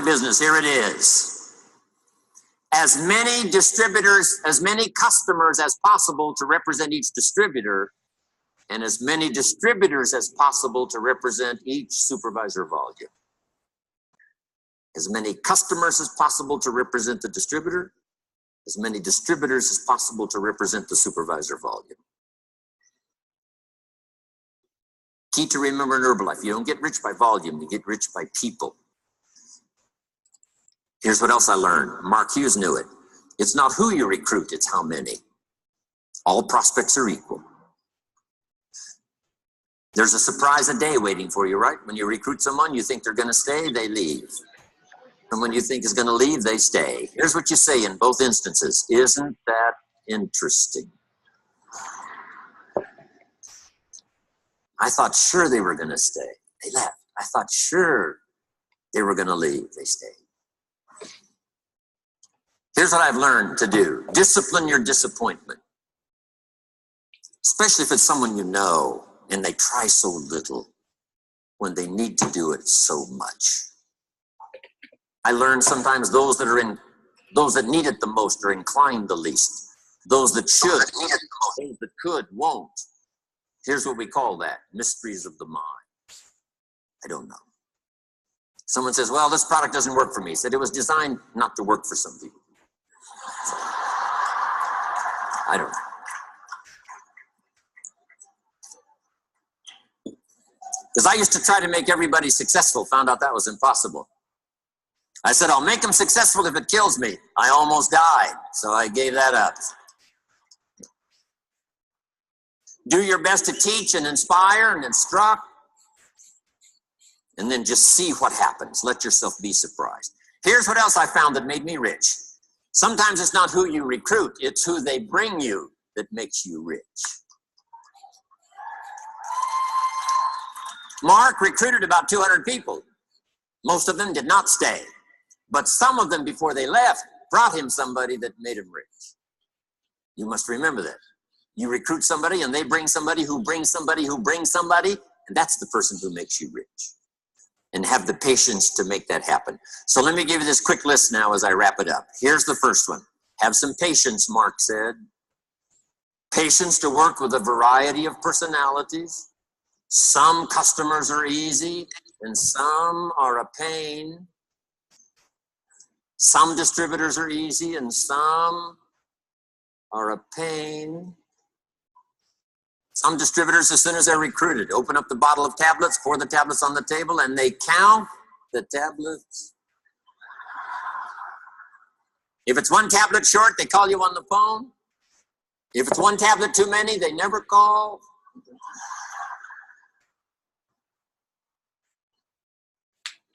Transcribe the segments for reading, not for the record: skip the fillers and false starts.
business. Here it is. As many distributors, as many customers as possible to represent each distributor, and as many distributors as possible to represent each supervisor volume. As many customers as possible to represent the distributor, as many distributors as possible to represent the supervisor volume. Key to remember in Herbalife, you don't get rich by volume, you get rich by people. Here's what else I learned. Mark Hughes knew it. It's not who you recruit, it's how many. All prospects are equal. There's a surprise a day waiting for you, right? When you recruit someone, you think they're going to stay, they leave. And when you think is going to leave, they stay. Here's what you say in both instances. Isn't that interesting? I thought sure they were going to stay. They left. I thought sure they were going to leave. They stayed. Here's what I've learned to do. Discipline your disappointment. Especially if it's someone you know and they try so little when they need to do it so much. I learned sometimes those that need it the most are inclined the least. Those that should need it the most, those that could won't. Here's what we call that, mysteries of the mind. I don't know. Someone says, well, this product doesn't work for me. He said it was designed not to work for some people. I don't know. Because I used to try to make everybody successful, found out that was impossible. I said, I'll make them successful if it kills me. I almost died, so I gave that up. Do your best to teach and inspire and instruct, and then just see what happens. Let yourself be surprised. Here's what else I found that made me rich. Sometimes it's not who you recruit, it's who they bring you that makes you rich. Mark recruited about 200 people. Most of them did not stay. But some of them, before they left, brought him somebody that made him rich. You must remember that. You recruit somebody and they bring somebody who brings somebody who brings somebody, and that's the person who makes you rich. And have the patience to make that happen. So let me give you this quick list now as I wrap it up. Here's the first one. Have some patience, Mark said. Patience to work with a variety of personalities. Some customers are easy and some are a pain. Some distributors are easy and some are a pain. Some distributors, as soon as they're recruited, open up the bottle of tablets, pour the tablets on the table, and they count the tablets. If it's one tablet short, they call you on the phone. If it's one tablet too many, they never call.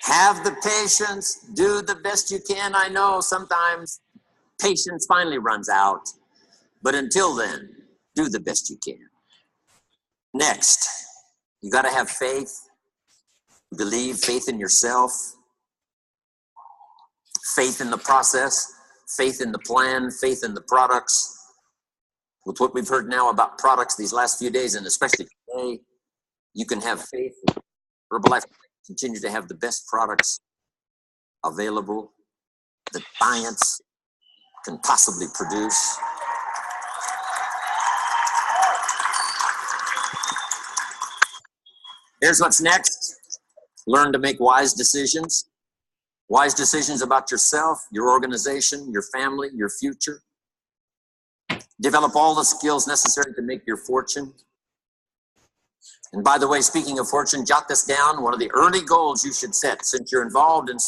Have the patience, do the best you can. I know sometimes patience finally runs out, but until then, do the best you can. Next, you got to have faith, believe, faith in yourself, faith in the process, faith in the plan, faith in the products. With what we've heard now about products these last few days, and especially today, you can have faith. Herbalife continue to have the best products available that science can possibly produce. Here's what's next. Learn to make wise decisions. Wise decisions about yourself, your organization, your family, your future. Develop all the skills necessary to make your fortune. And by the way, speaking of fortune, jot this down. One of the early goals you should set, since you're involved in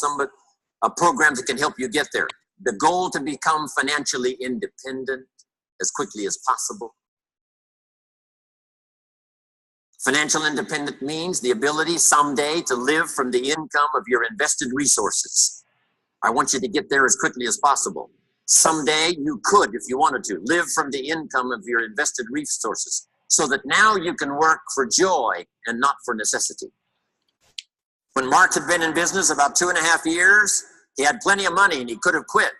a program that can help you get there. The goal to become financially independent as quickly as possible. Financial independence means the ability someday to live from the income of your invested resources. I want you to get there as quickly as possible. Someday you could, if you wanted to, live from the income of your invested resources so that now you can work for joy and not for necessity. When Mark had been in business about 2.5 years, he had plenty of money and he could have quit.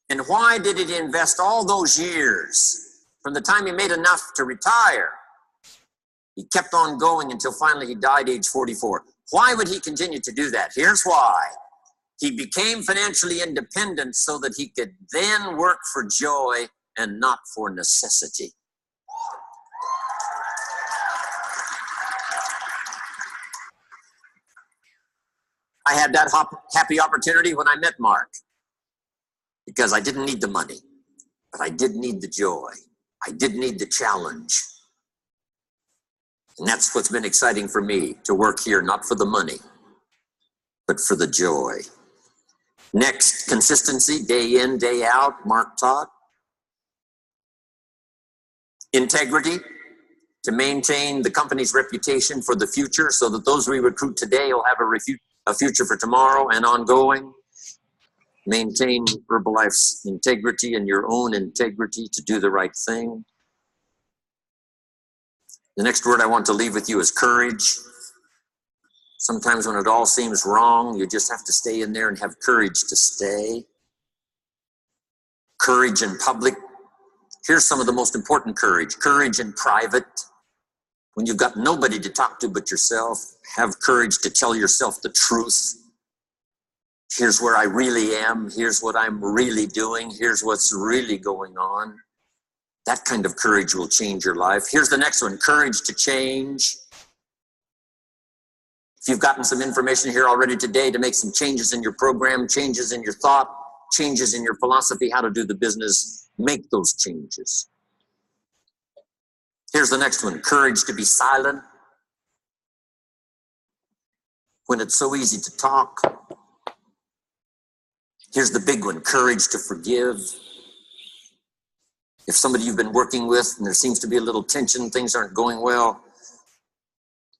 And why did he invest all those years from the time he made enough to retire? He kept on going until finally he died age 44. Why would he continue to do that? Here's why. He became financially independent so that he could then work for joy and not for necessity. I had that happy opportunity when I met Mark, because I didn't need the money, but I did need the joy. I did need the challenge. And that's what's been exciting for me, to work here, not for the money, but for the joy. Next, consistency, day in, day out, Mark taught. Integrity, to maintain the company's reputation for the future so that those we recruit today will have a future for tomorrow and ongoing. Maintain Herbalife's integrity and your own integrity to do the right thing. The next word I want to leave with you is courage. Sometimes when it all seems wrong, you just have to stay in there and have courage to stay. Courage in public. Here's some of the most important courage. Courage in private. When you've got nobody to talk to but yourself, have courage to tell yourself the truth. Here's where I really am. Here's what I'm really doing. Here's what's really going on. That kind of courage will change your life. Here's the next one, courage to change. If you've gotten some information here already today to make some changes in your program, changes in your thought, changes in your philosophy, how to do the business, make those changes. Here's the next one, courage to be silent. When it's so easy to talk. Here's the big one, courage to forgive. If somebody you've been working with and there seems to be a little tension, things aren't going well,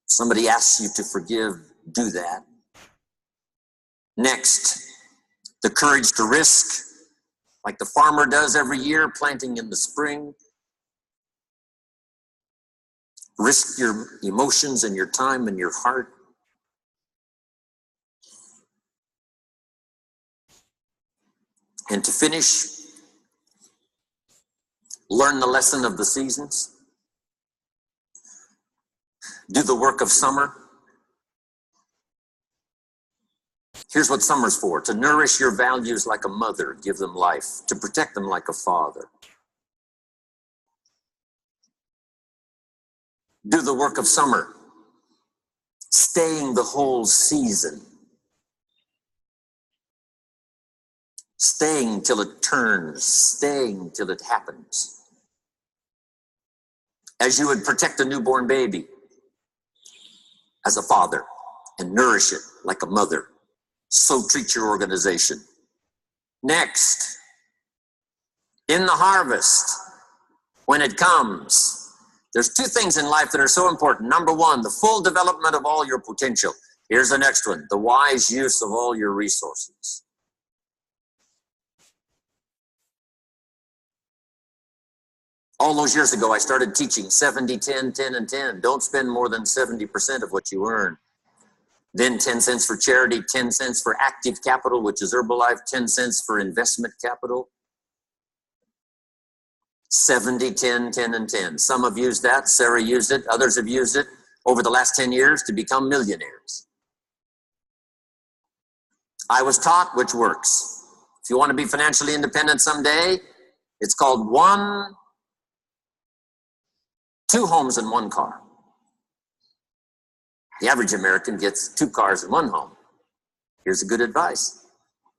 somebody asks you to forgive, do that. Next, the courage to risk, like the farmer does every year, planting in the spring. Risk your emotions and your time and your heart. And to finish, learn the lesson of the seasons. Do the work of summer. Here's what summer's for: to nourish your values like a mother, give them life, to protect them like a father. Do the work of summer, staying the whole season. Staying till it turns, staying till it happens. As you would protect a newborn baby as a father and nourish it like a mother, so treat your organization. Next, in the harvest, when it comes, there's two things in life that are so important. Number one, the full development of all your potential. Here's the next one, the wise use of all your resources. All those years ago, I started teaching 70, 10, 10, and 10. Don't spend more than 70% of what you earn. Then 10 cents for charity, 10 cents for active capital, which is Herbalife, 10 cents for investment capital. 70, 10, 10, and 10. Some have used that. Sarah used it. Others have used it over the last 10 years to become millionaires. I was taught which works. If you want to be financially independent someday, it's called two homes and one car. The average American gets 2 cars and 1 home. Here's a good advice.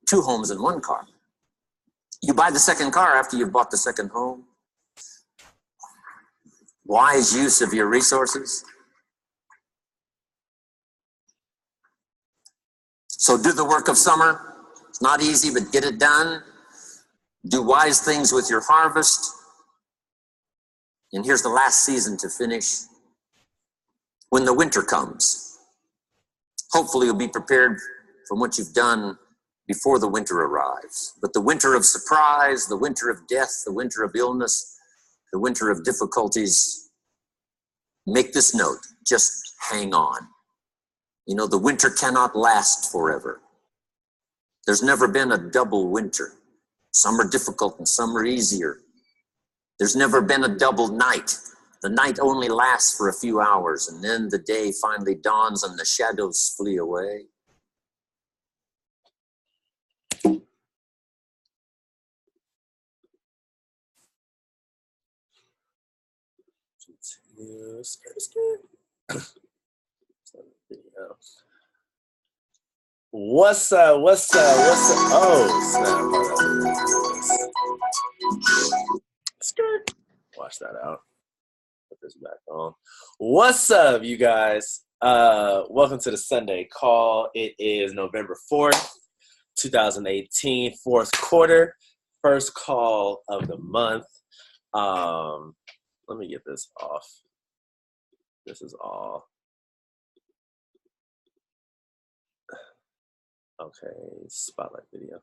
2 homes and 1 car. You buy the second car after you've bought the second home. Wise use of your resources. So do the work of summer. It's not easy, but get it done. Do wise things with your harvest. And here's the last season to finish. When the winter comes, hopefully you'll be prepared from what you've done before the winter arrives. But the winter of surprise, the winter of death, the winter of illness, the winter of difficulties, make this note, just hang on. You know, the winter cannot last forever. There's never been a double winter. Some are difficult and some are easier. There's never been a double night. The night only lasts for a few hours, and then the day finally dawns and the shadows flee away. Video. What's up? What's up? What's up? Oh, snap. Skirt. Watch that out. Put this back on. What's up, you guys? Welcome to the Sunday call. It is November 4th, 2018, fourth quarter, first call of the month. Let me get this off. This is all. Okay, spotlight video.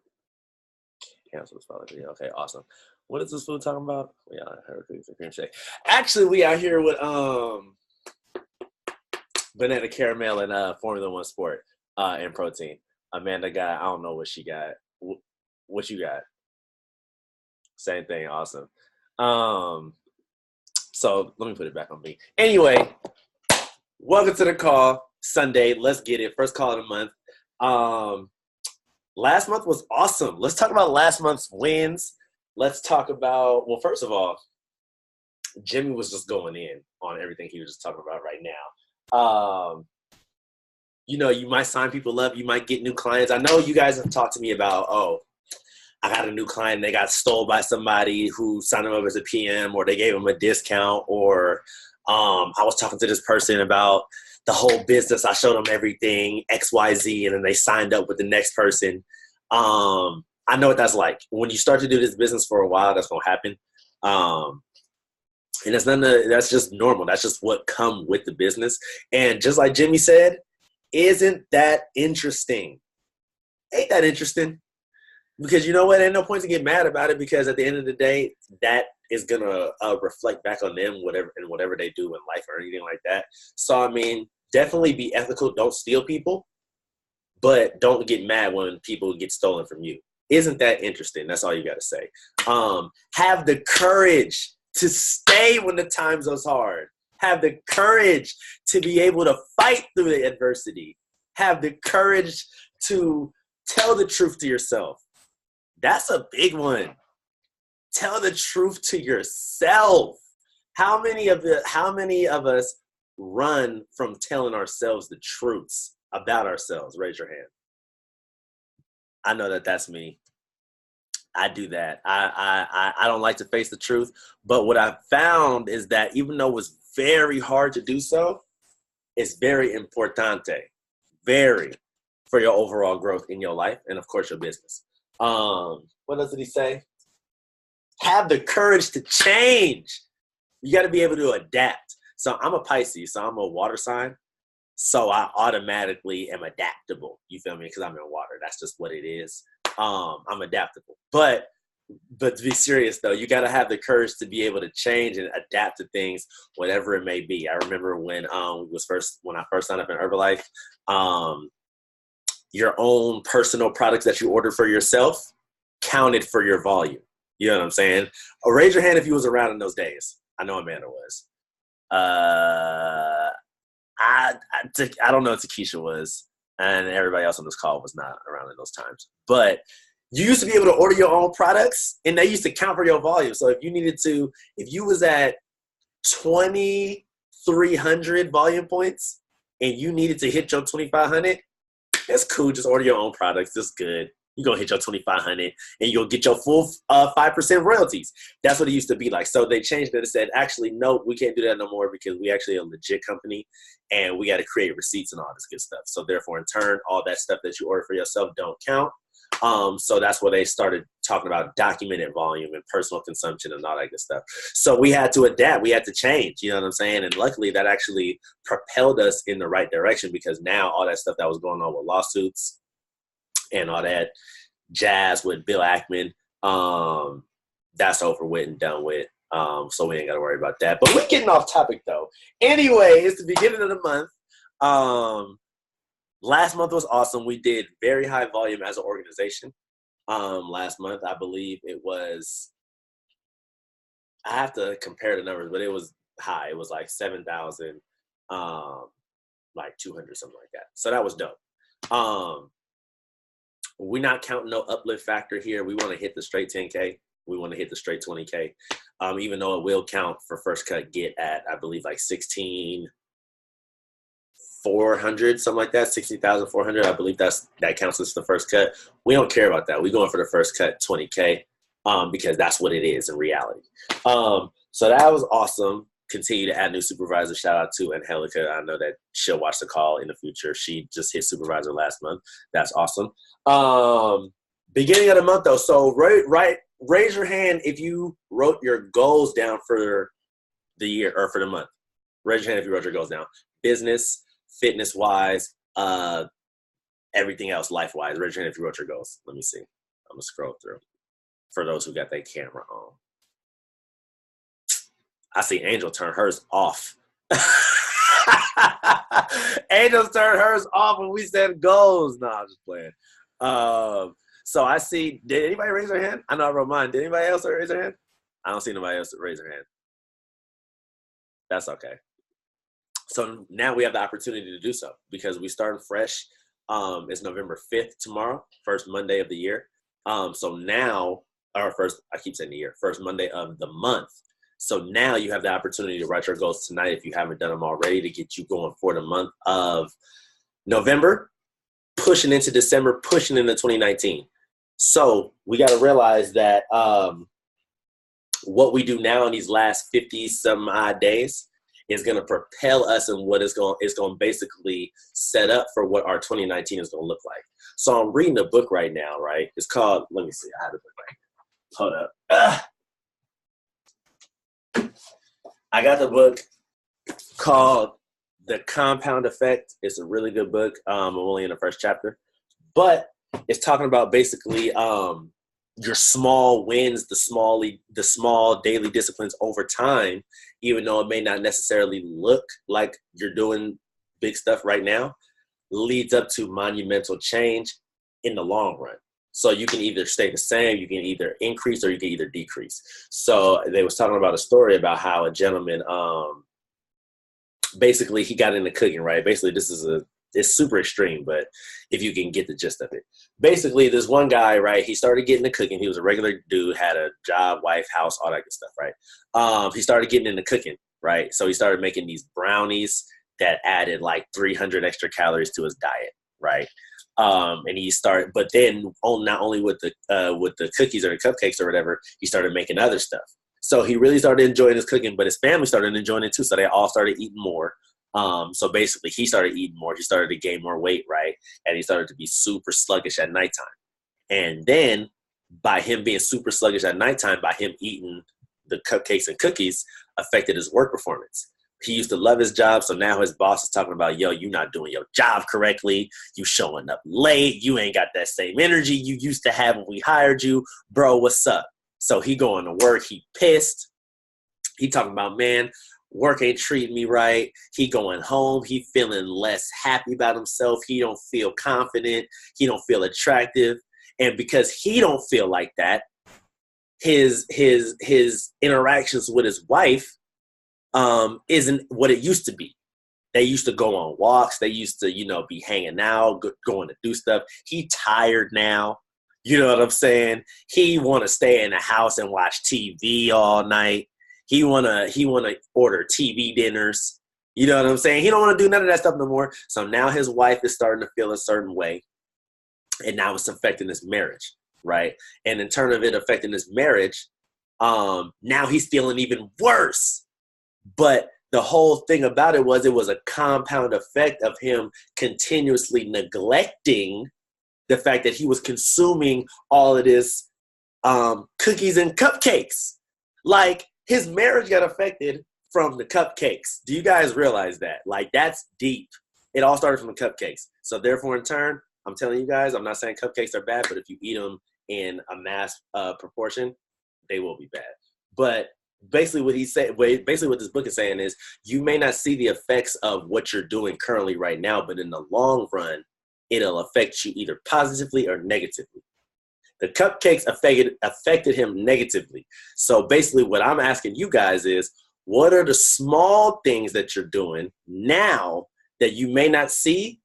Cancel the spotlight video. Okay, awesome. What is this food talking about? Yeah, cookies and cream shake. Actually, we out here with banana caramel and Formula One Sport and protein. Amanda got, I don't know what she got. What you got? Same thing. Awesome. So let me put it back on me. Anyway, welcome to the call. Sunday. Let's get it. First call of the month. Last month was awesome. Let's talk about last month's wins. Let's talk about, well, first of all, Jimmy was just going in on everything he was just talking about right now. You know, you might sign people up. You might get new clients. I know you guys have talked to me about, oh, I got a new client and they got stole by somebody who signed them up as a PM, or they gave them a discount, or I was talking to this person about the whole business. I showed them everything, XYZ, and then they signed up with the next person. I know what that's like. When you start to do this business for a while, that's going to happen. And that's just normal. That's just what come with the business. And just like Jimmy said, isn't that interesting? Ain't that interesting? Because you know what? Ain't no point to get mad about it, because at the end of the day, that is going to reflect back on them, whatever they do in life or anything like that. So, I mean, definitely be ethical. Don't steal people, but don't get mad when people get stolen from you. Isn't that interesting? That's all you got to say. Have the courage to stay when the times are hard. Have the courage to be able to fight through the adversity. Have the courage to tell the truth to yourself. That's a big one. Tell the truth to yourself. How many of us run from telling ourselves the truths about ourselves? Raise your hand. I know that's me. I do that. I don't like to face the truth, but what I've found is that even though it's very hard to do so, it's very importante, very, for your overall growth in your life and, of course, your business. What else did he say? Have the courage to change. You got to be able to adapt. So I'm a Pisces, so I'm a water sign. So I automatically am adaptable. You feel me? Because I'm in water. That's just what it is. I'm adaptable. But to be serious, though, you got to have the courage to be able to change and adapt to things, whatever it may be. I remember when I first signed up in Herbalife, your own personal products that you order for yourself counted for your volume. You know what I'm saying? Raise your hand if you was around in those days. I know Amanda was. I don't know if Takesha was, and everybody else on this call was not around in those times. But you used to be able to order your own products, and they used to count for your volume. So if you was at 2,300 volume points, and you needed to hit your 2,500, it's cool. Just order your own products. It's good. You're going to hit your 2,500 and you'll get your full 5% royalties. That's what it used to be like. So they changed it and said, actually, no, we can't do that no more, because we actually are a legit company and we got to create receipts and all this good stuff. So therefore, in turn, all that stuff that you order for yourself don't count. So that's where they started talking about documented volume and personal consumption and all that good stuff. So we had to adapt. We had to change. You know what I'm saying? And luckily, that actually propelled us in the right direction, because now all that stuff that was going on with lawsuits and all that jazz with Bill Ackman, that's over with and done with. So we ain't got to worry about that. But we're getting off topic, though. Anyway, it's the beginning of the month. Last month was awesome. We did very high volume as an organization. Last month, I believe it was, I have to compare the numbers, but it was high. It was like 7,000, like 200, something like that. So that was dope. We're not counting no uplift factor here. We want to hit the straight 10K. We want to hit the straight 20K. Even though it will count for first cut get at, I believe, like 16,400, something like that, 60,400. I believe that counts as the first cut. We don't care about that. We're going for the first cut 20K because that's what it is in reality. So that was awesome. Continue to add new supervisors. Shout out to Angelica. I know that she'll watch the call in the future. She just hit supervisor last month. That's awesome. Beginning of the month, though. So raise your hand if you wrote your goals down for the year or for the month. Raise your hand if you wrote your goals down. Business, fitness-wise, everything else life-wise. Raise your hand if you wrote your goals. Let me see. I'm going to scroll through for those who got their camera on. I see Angel turn hers off. Angel turned hers off when we said goals. No, I'm just playing. So I see, did anybody raise their hand? I know I wrote mine. Did anybody else raise their hand? I don't see nobody else raise their hand. That's okay. So now we have the opportunity to do so because we starting fresh. It's November 5th tomorrow, first Monday of the year. So now, or first, I keep saying the year, first Monday of the month. So now you have the opportunity to write your goals tonight if you haven't done them already to get you going for the month of November, pushing into December, pushing into 2019. So we got to realize that what we do now in these last 50 some odd days is going to propel us in what is going to basically set up for what our 2019 is going to look like. So I'm reading a book right now, right? It's called, let me see, I have the book right here. Hold up. I got the book called The Compound Effect. It's a really good book. I'm only in the first chapter. But it's talking about basically your small wins, the small daily disciplines over time, even though it may not necessarily look like you're doing big stuff right now, leads up to monumental change in the long run. So you can either stay the same, you can either increase, or you can either decrease. So they was talking about a story about how a gentleman, basically he got into cooking, right? Basically it's super extreme, but if you can get the gist of it. Basically this one guy, right, he started getting into cooking. He was a regular dude, had a job, wife, house, all that good stuff, right? He started getting into cooking, right? So he started making these brownies that added like 300 extra calories to his diet, right? And he started, but then not only with the cookies or the cupcakes or whatever, he started making other stuff. So he really started enjoying his cooking, but his family started enjoying it too. So they all started eating more. So basically he started eating more. He started to gain more weight, right? And he started to be super sluggish at nighttime. And then by him being super sluggish at nighttime, by him eating the cupcakes and cookies affected his work performance. He used to love his job, so now his boss is talking about, yo, you're not doing your job correctly. You showing up late. You ain't got that same energy you used to have when we hired you. Bro, what's up? So he going to work. He pissed. He talking about, man, work ain't treating me right. He going home. He feeling less happy about himself. He don't feel confident. He don't feel attractive. And because he don't feel like that, his interactions with his wife isn't what it used to be. They used to go on walks. They used to, be hanging out, going to do stuff. He tired now. You know what I'm saying? He want to stay in the house and watch TV all night. He wanna order TV dinners. You know what I'm saying? He don't want to do none of that stuff no more. So now his wife is starting to feel a certain way. And now it's affecting his marriage, right? And in turn of it affecting his marriage, now he's feeling even worse. But the whole thing about it was a compound effect of him continuously neglecting the fact that he was consuming all of this cookies and cupcakes. Like, his marriage got affected from the cupcakes. Do you guys realize that? Like, that's deep. It all started from the cupcakes. So therefore, in turn, I'm telling you guys, I'm not saying cupcakes are bad, but if you eat them in a mass proportion, they will be bad. But basically what this book is saying is you may not see the effects of what you're doing currently right now, but in the long run, it'll affect you either positively or negatively. The cupcakes affected him negatively. So basically what I'm asking you guys is, what are the small things that you're doing now that you may not see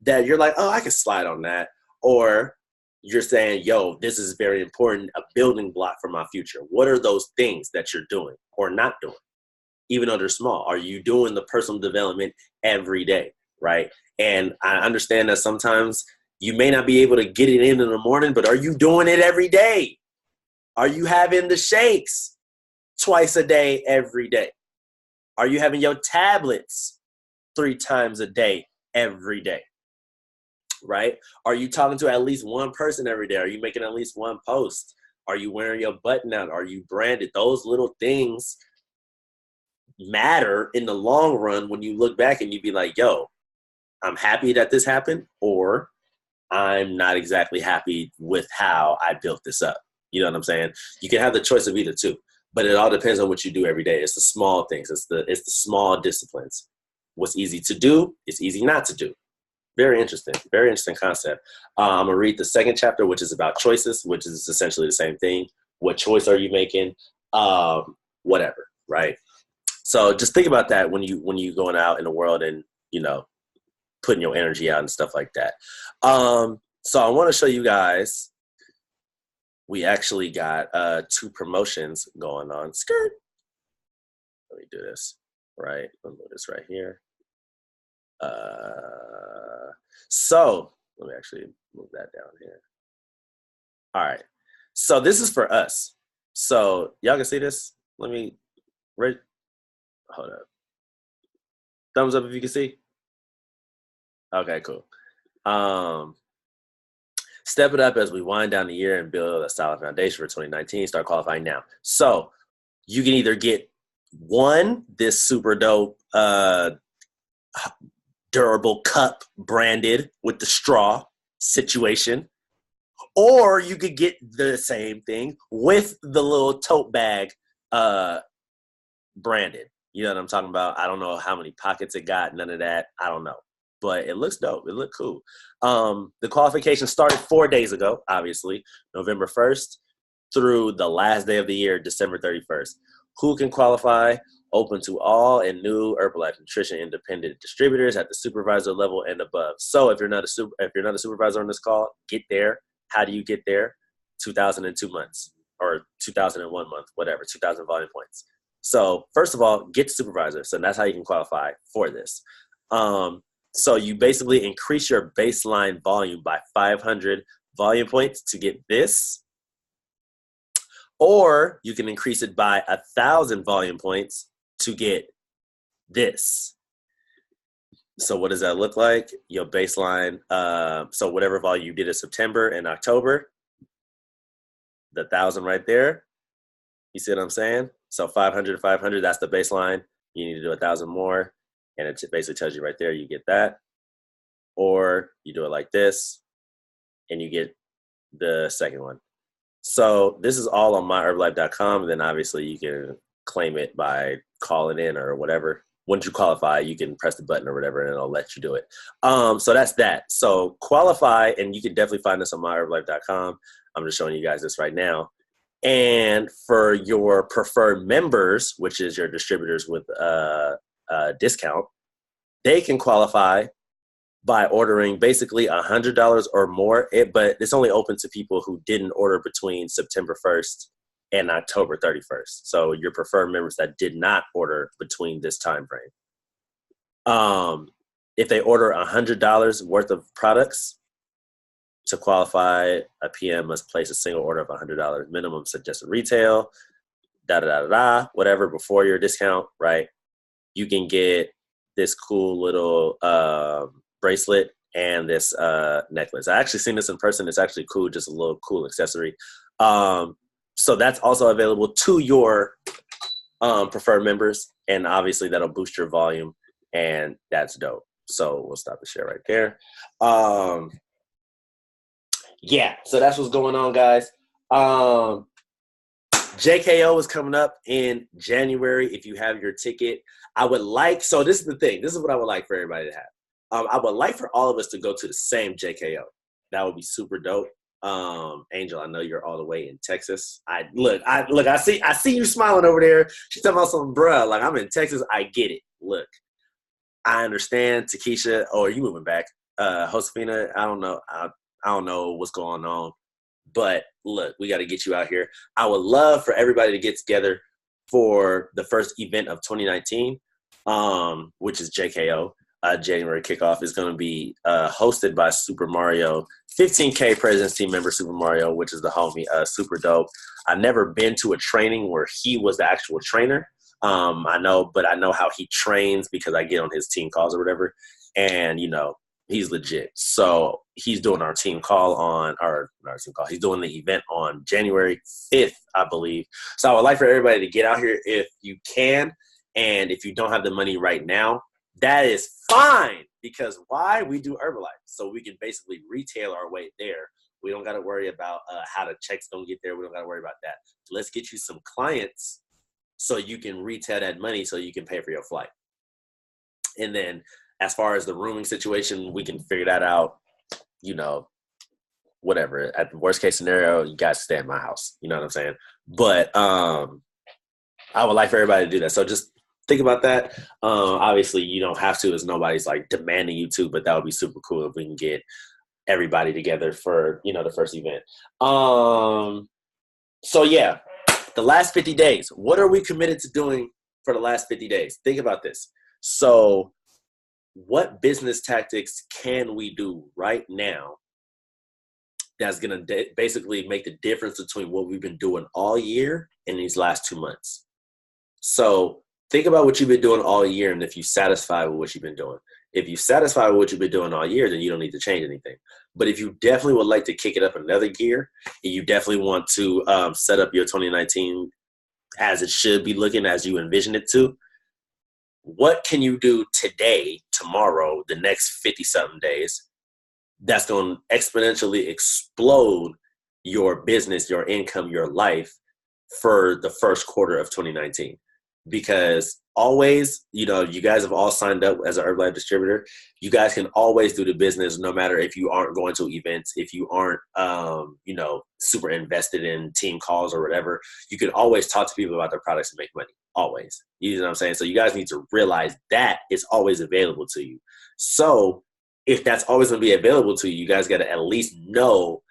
that you're like, oh, I can slide on that? Or you're saying, yo, this is very important. A building block for my future? What are those things that you're doing or not doing, even though they're small? Are you doing the personal development every day, right? And I understand that sometimes you may not be able to get it in the morning, but are you doing it every day? Are you having the shakes twice a day, every day? Are you having your tablets 3 times a day, every day? Right? Are you talking to at least one person every day? Are you making at least one post? Are you wearing your button out? Are you branded? Those little things matter in the long run when you look back and you be like, yo, I'm happy that this happened, or I'm not exactly happy with how I built this up. You know what I'm saying? You can have the choice of either two, but it all depends on what you do every day. It's the small things. It's the small disciplines. What's easy to do is easy not to do. Very interesting concept. I'm gonna read the second chapter, which is about choices, which is essentially the same thing. What choice are you making? Whatever, right? So just think about that when you going out in the world and, you know, putting your energy out and stuff like that. So I want to show you guys, we actually got 2 promotions going on. Skirt. Let me do this, right? Let me do this right here. So let me actually move that down here. All right. So this is for us. So y'all can see this. Let me hold up. Thumbs up if you can see. Okay, cool. Step it up as we wind down the year and build a solid foundation for 2019. Start qualifying now. So you can either get this super dope durable cup branded with the straw situation, or you could get the same thing with the little tote bag branded. You know what I'm talking about? I don't know how many pockets it got, none of that. I don't know. But it looks dope. It looked cool. The qualification started 4 days ago, obviously, November 1st through the last day of the year, December 31st. Who can qualify? Open to all and new Herbalife Nutrition independent distributors at the supervisor level and above. So if you're not a supervisor on this call, get there. How do you get there? 2002 months or 2001 month, whatever, 2000 volume points. So first of all, get to supervisor. So that's how you can qualify for this. So you basically increase your baseline volume by 500 volume points to get this, or you can increase it by 1,000 volume points to get this. So what does that look like? Your baseline, so whatever volume you did in September and October, the 1,000 right there. You see what I'm saying? So 500 to 500, that's the baseline. You need to do 1,000 more. And it basically tells you right there, you get that. Or you do it like this, and you get the second one. So this is all on myherbalife.com. And then obviously you can claim it by calling in or whatever. Once you qualify, you can press the button or whatever, and it'll let you do it. So that's that. So qualify, and you can definitely find this on myherbalife.com. I'm just showing you guys this right now. And for your preferred members, which is your distributors with a discount, they can qualify by ordering basically $100 or more, but it's only open to people who didn't order between September 1st and October 31st. So your preferred members that did not order between this time frame. If they order $100 worth of products, to qualify, a PM must place a single order of $100 minimum suggested retail, whatever, before your discount, right? You can get this cool little bracelet and this necklace. I actually seen this in person. It's actually cool, just a little cool accessory. So that's also available to your preferred members, and obviously that'll boost your volume, and that's dope. So we'll stop the share right there. Yeah, so that's what's going on, guys. JKO is coming up in January. If you have your ticket, so this is the thing. This is what I would like for everybody to have. I would like for all of us to go to the same JKO. That would be super dope. Angel, I know you're all the way in Texas. I see you smiling over there. She's talking about some bruh. Like, I'm in Texas. I get it. Look, I understand. Takesha, are you moving back? Josefina, I don't know. I don't know what's going on, But look, we got to get you out here. I would love for everybody to get together for the first event of 2019, which is JKO. January kickoff is going to be hosted by Super Mario, 15K President's Team member Super Mario, which is the homie, super dope. I've never been to a training where he was the actual trainer. I know how he trains because I get on his team calls or whatever. And, he's legit. So he's doing our team call he's doing the event on January 5th, I believe. So I would like for everybody to get out here if you can. And if you don't have the money right now, that is fine, because why? We do Herbalife. So we can basically retail our way there. We don't got to worry about how the checks don't get there. We don't got to worry about that. Let's get you some clients so you can retail that money so you can pay for your flight. And then as far as the rooming situation, we can figure that out, whatever. At the worst case scenario, you guys stay at my house. You know what I'm saying? But I would like for everybody to do that. So just think about that. Obviously, you don't have to, as nobody's like demanding you to, but that would be super cool if we can get everybody together for, the first event. So yeah, the last 50 days, what are we committed to doing for the last 50 days? Think about this. So what business tactics can we do right now that's going to basically make the difference between what we've been doing all year and these last 2 months? So think about what you've been doing all year, and if you're satisfied with what you've been doing. If you're satisfied with what you've been doing all year, then you don't need to change anything. But if you definitely would like to kick it up another gear, and you definitely want to set up your 2019 as it should be looking, as you envision it to, what can you do today, tomorrow, the next 50-something days that's going to exponentially explode your business, your income, your life for the first quarter of 2019? Because always, you guys have all signed up as an Herbalife distributor. You guys can always do the business, no matter if you aren't going to events, if you aren't, super invested in team calls or whatever. You can always talk to people about their products and make money. Always. You know what I'm saying? So you guys need to realize that it's always available to you. So if that's always going to be available to you, you guys got to at least know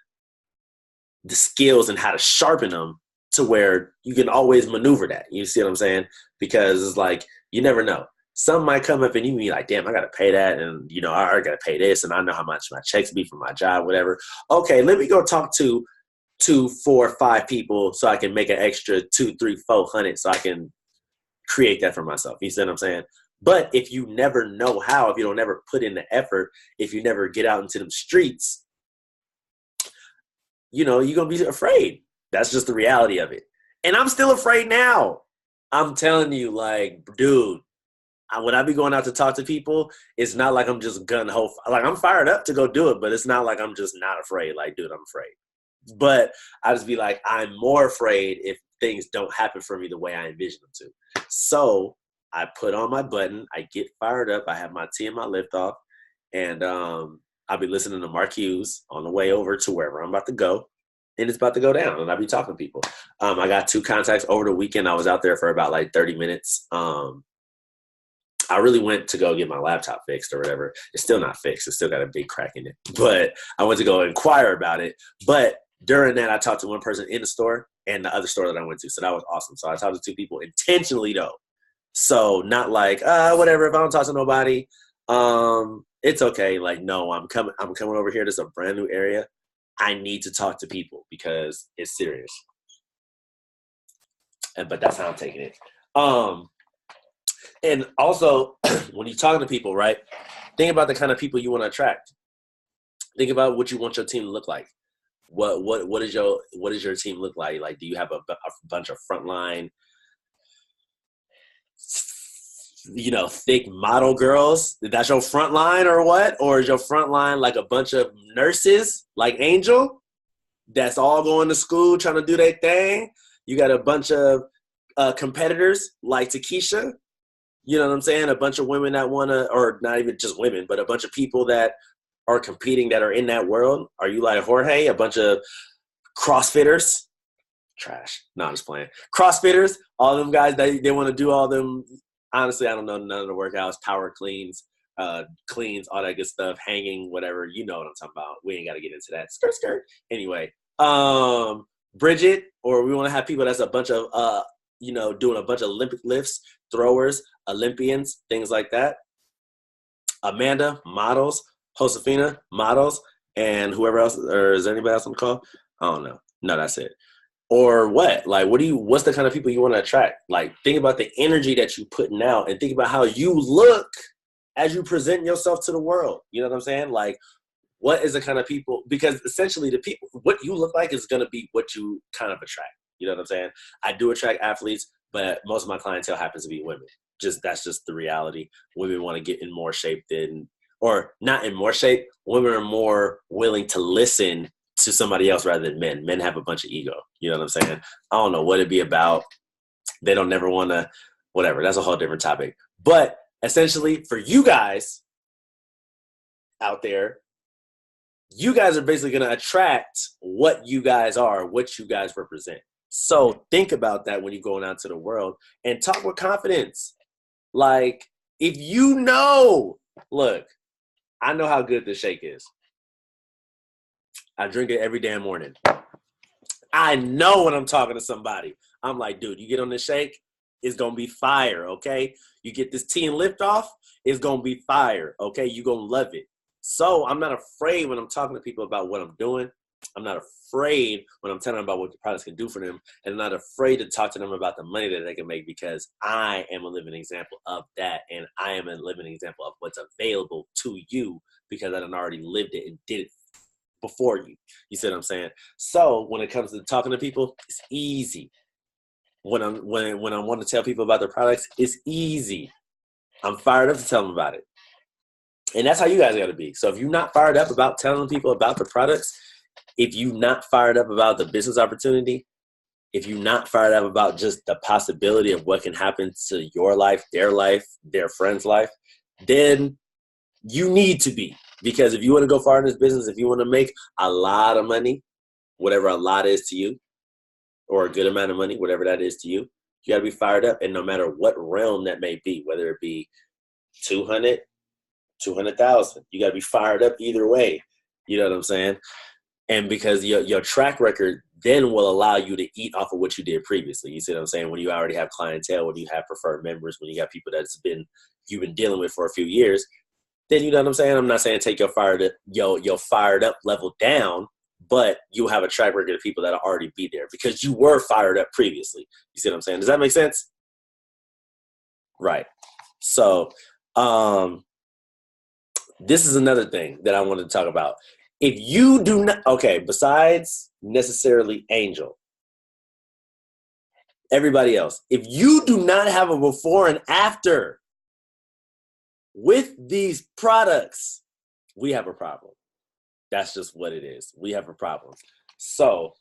the skills and how to sharpen them to where you can always maneuver that. You see what I'm saying? Because it's like, you never know. Some might come up and you be like, damn, I got to pay that. And, I got to pay this. And I know how much my checks be for my job, whatever. Okay, let me go talk to 2, 4, 5 people so I can make an extra 2, 3, 400 so I can create that for myself. You see what I'm saying? But if you never know how, if you don't ever put in the effort, if you never get out into them streets, you're going to be afraid. That's just the reality of it. And I'm still afraid now. I'm telling you, like, dude, when I be going out to talk to people, it's not like I'm just gun-ho. Like, I'm fired up to go do it, but it's not like I'm just not afraid. Like, dude, I'm afraid. But I just be like, I'm more afraid if things don't happen for me the way I envision them to. So I put on my button. I get fired up. I have my tea and my lift off. And I'll be listening to Mark Hughes on the way over to wherever I'm about to go. And it's about to go down, and I'll be talking to people. I got 2 contacts over the weekend. I was out there for about like 30 minutes. I really went to go get my laptop fixed or whatever. It's still not fixed. It's still got a big crack in it. But I went to go inquire about it. But during that, I talked to one person in the store and the other store that I went to. So that was awesome. So I talked to 2 people intentionally, though. So not like, whatever, if I don't talk to nobody, it's okay. Like, no, I'm coming over here. This is a brand new area. I need to talk to people because it's serious. But that's how I'm taking it. And also, when you're talking to people, right, think about the kind of people you want to attract. Think about what you want your team to look like. What does your team look like? Like, do you have a bunch of frontline, thick model girls? That's your front line or what? Or is your front line like a bunch of nurses like Angel that's all going to school trying to do their thing? You got a bunch of competitors like Takesha. You know what I'm saying? A bunch of women that want to, or not even just women, but a bunch of people that are competing that are in that world. Are you like Jorge? A bunch of CrossFitters? Trash. No, I'm just playing. CrossFitters, all them guys, they want to do all them. Honestly, I don't know none of the workouts, power cleans, all that good stuff, hanging, whatever. You know what I'm talking about. We ain't got to get into that. Skirt. Anyway, Bridget, or we want to have people that's a bunch of, doing a bunch of Olympic lifts, throwers, Olympians, things like that. Amanda, models. Josefina, models. And whoever else, or is there anybody else on the call? I don't know. No, that's it. Or what? Like, what's the kind of people you want to attract? Like, think about the energy that you're putting out and think about how you look as you present yourself to the world. You know what I'm saying? Like, what is the kind of people? Because essentially the people, what you look like is going to be what you kind of attract. You know what I'm saying? I do attract athletes, but most of my clientele happens to be women. That's just the reality. Women want to get in more shape or not in more shape. Women are more willing to listen to somebody else rather than men. Men have a bunch of ego. You know what I'm saying? I don't know what it'd be about. They don't never want to, whatever. That's a whole different topic. But essentially for you guys out there, you guys are basically going to attract what you guys are, what you guys represent. So think about that when you're going out to the world and talk with confidence. Like, if you know, look, I know how good this shake is. I drink it every damn morning. I know when I'm talking to somebody. I'm like, dude, you get on this shake, it's going to be fire, okay? You get this tea and lift off, it's going to be fire, okay? You're going to love it. So I'm not afraid when I'm talking to people about what I'm doing. I'm not afraid when I'm telling them about what the products can do for them. And I'm not afraid to talk to them about the money that they can make because I am a living example of that. And I am a living example of what's available to you because I done already lived it and did it before you. You see what I'm saying? So when it comes to talking to people, it's easy. When I want to tell people about their products, it's easy. I'm fired up to tell them about it. And that's how you guys got to be. So if you're not fired up about telling people about the products, if you're not fired up about the business opportunity, if you're not fired up about just the possibility of what can happen to your life, their friend's life, then you need to be. Because if you want to go far in this business, if you want to make a lot of money, whatever a lot is to you, or a good amount of money, whatever that is to you, you got to be fired up. And no matter what realm that may be, whether it be 200, 200,000, you got to be fired up either way. You know what I'm saying? And because your track record then will allow you to eat off of what you did previously. You see what I'm saying? When you already have clientele, when you have preferred members, when you got people you've been dealing with for a few years, then you know what I'm saying? I'm not saying take your fired up level down, but you have a track record of people that'll already be there because you were fired up previously. You see what I'm saying? Does that make sense? Right. So, this is another thing that I wanted to talk about. If you do not, besides necessarily Angel, everybody else, if you do not have a before and after with these products, we have a problem. That's just what it is. We have a problem. So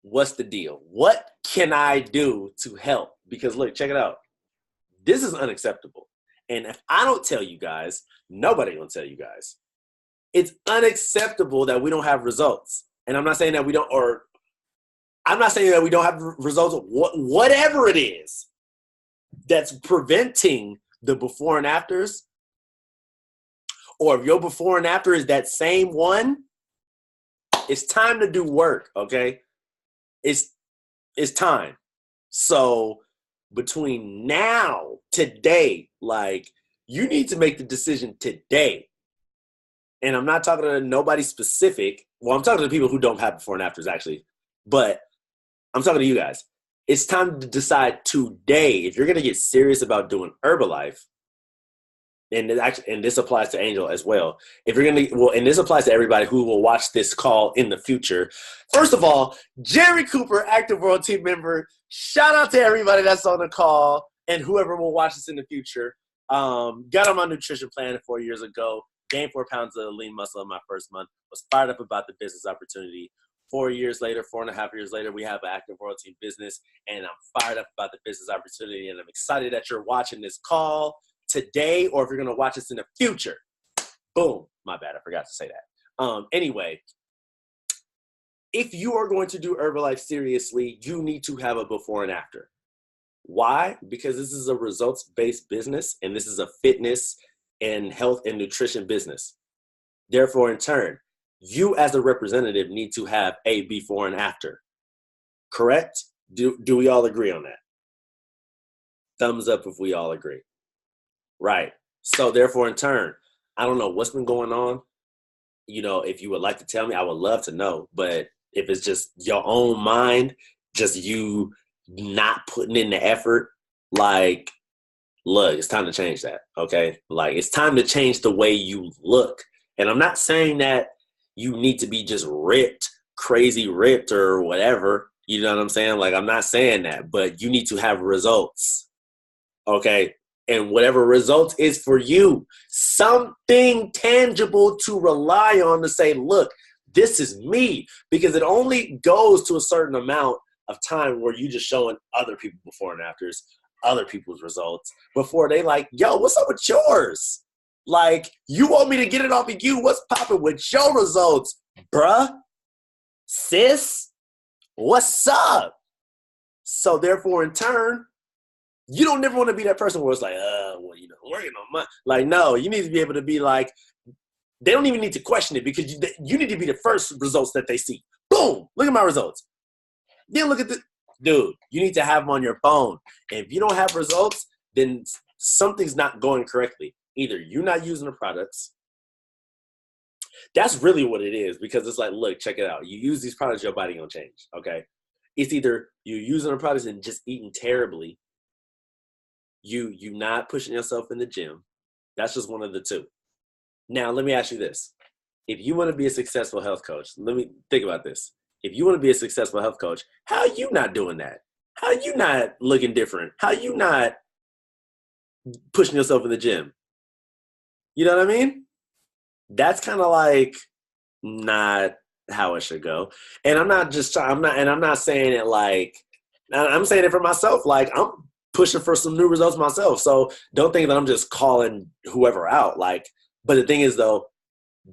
what's the deal? What can I do to help? Because look, check it out. This is unacceptable. And if I don't tell you guys, nobody gonna tell you guys. It's unacceptable that we don't have results. And I'm not saying that we don't, or I'm not saying that we don't have results, whatever it is that's preventing the before and afters, or if your before and after is that same one, it's time to do work, okay? It's time. So between now, today, like, you need to make the decision today. And I'm not talking to nobody specific. Well, I'm talking to people who don't have before and afters, actually. But I'm talking to you guys. It's time to decide today if you're going to get serious about doing Herbalife. And this applies to Angel as well. If you're going to, and this applies to everybody who will watch this call in the future. First of all, Jerry Cooper, Active World team member. Shout out to everybody that's on the call and whoever will watch this in the future. Got on my nutrition plan 4 years ago. Gained 4 pounds of lean muscle in my first month. Was fired up about the business opportunity. 4 years later, 4.5 years later, we have an Active World Team business, and I'm fired up about the business opportunity, and I'm excited that you're watching this call today, or if you're going to watch this in the future. Boom. My bad. I forgot to say that. Anyway, if you are going to do Herbalife seriously, you need to have a before and after. Why? Because this is a results-based business, and this is a fitness and health and nutrition business. Therefore, in turn, you as a representative need to have a before and after. Correct? Do we all agree on that? Thumbs up if we all agree. Right. So therefore, in turn, I don't know what's been going on. You know, if you would like to tell me, I would love to know. But if it's just your own mind, just you not putting in the effort, like, look, it's time to change that, okay? Like, it's time to change the way you look. And I'm not saying that you need to be just ripped, crazy ripped or whatever. You know what I'm saying? Like, I'm not saying that, but you need to have results, okay? And whatever results is for you, something tangible to rely on to say, look, this is me. Because it only goes to a certain amount of time where you just showing other people before and afters, other people's results, before they like, yo, what's up with yours? Like, you want me to get it off of you? What's popping with your results, bruh? Sis? What's up? So therefore, in turn, you don't never want to be that person where it's like, well, you know, working on my, like, no, you need to be able to be like, they don't even need to question it because you need to be the first results that they see. Boom, look at my results. Then look at the, dude, you need to have them on your phone. And if you don't have results, then something's not going correctly. Either you're not using the products. That's really what it is, because it's like, look, check it out. You use these products, your body gonna change, okay? It's either you're using the products and just eating terribly, you not pushing yourself in the gym. That's just one of the two. Now, let me ask you this. If you want to be a successful health coach, let me think about this. If you want to be a successful health coach, how are you not doing that? How are you not looking different? How are you not pushing yourself in the gym? You know what I mean? That's kind of like not how it should go. And I'm not saying it like, I'm saying it for myself. Like, I'm pushing for some new results myself. So don't think that I'm just calling whoever out. Like, but the thing is though,